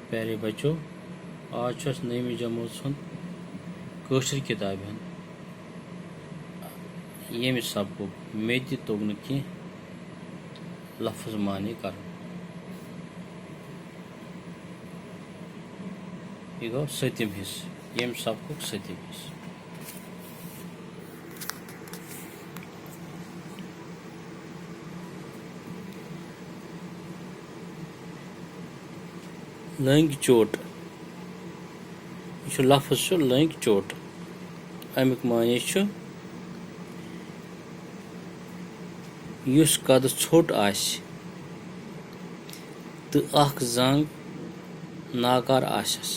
प्यारे बच्चों, आज नईमि जमात कशर किताब ये सबक मेति तोग न की लफ्ज मानी कर यह गो सतिम हिस्स ये सबक सतिम हिस्स। लंग चोट यह लफ्ज लंग चोट अमुक माने युस कद छोट आसि तो अख जंग नाकार आसस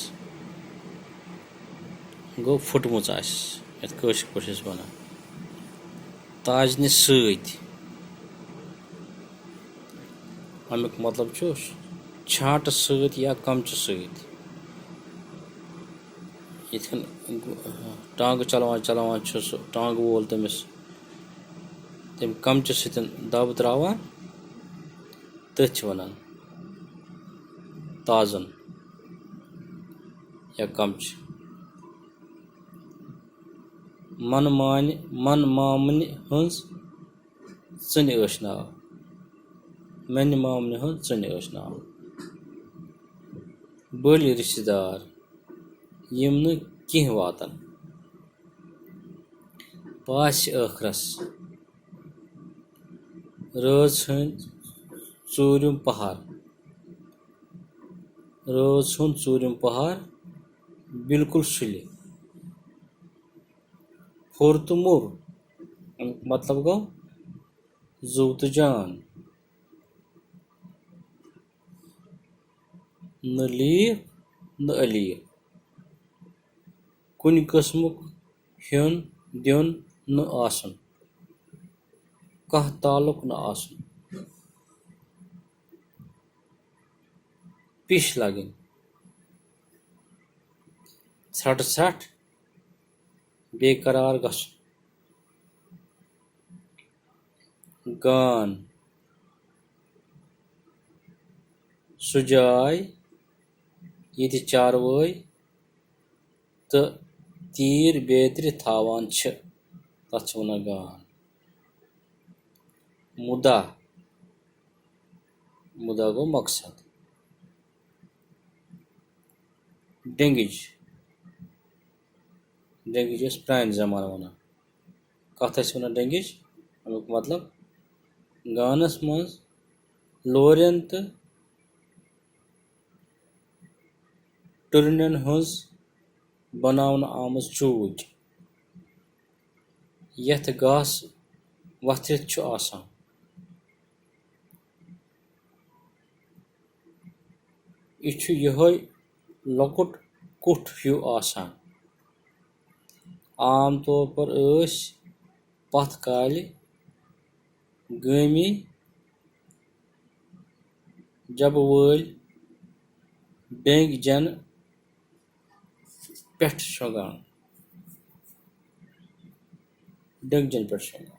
गो फुटमुच आसस यथ कशर पठिस वनान ताजन सत अमुक मतलब छाट सत या कमच सत इथन टांग चलवान चलवान टांग वोल तमिस तम कमच सतन दब त्रावान तथ वनान ताजन या कमच। मन मामन हंस चन नाव मन मामन हंस चन नाव बल रिश्तेदार यम न कह वातन पास ٲखरस रज हंद चूरिम पहाड़ रज हंद चूरिम पहाड़ बिल्कुल सुलि फुर तो मुर मतलब गो जू तो जान न लीफ न अलीफ कुन किस्मुक हेन दिन न आसन कह ताल्लुक न आसन पिश लगन छट छट बेकरार गसन गान सुजाय ये चारवाई तो तीर बेत्र थावान तथ वन गान मुदा मुदा गो मकसद डेंगिज डेंगिज प्रान जमान वन कथ वन डेंगिज अमुक मतलब गानस मज लोरन तो टुरनन हज बनावन आमज चूज यथ घास वथित आसान यह लकुट कुठ हूँ आसान आम तौर पर पथ काल गमी जब वल डेंग जन पेठ शोगान डेंग जन पेठ शोगान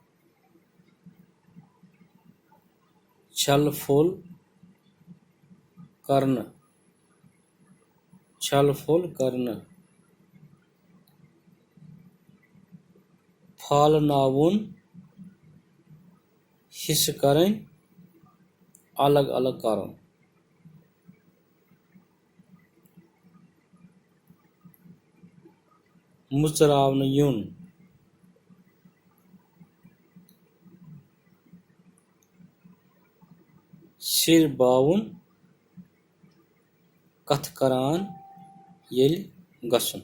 छल फुल करन फाल नावुन हिस्स करन अलग अलग करन मुचरावन युन सिर बावन कथ करान येल गसन।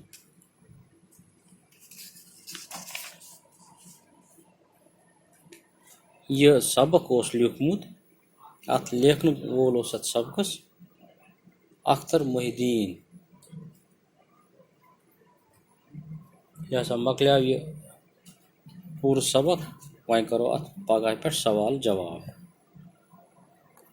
यह सबक लिखमुत अत लेखन वोल अत सबकस अख्तर मोहिद्दीन। यह हसा मकल्याव यह पूरा सबक वह करो अत पगह पे सवाल जवाब।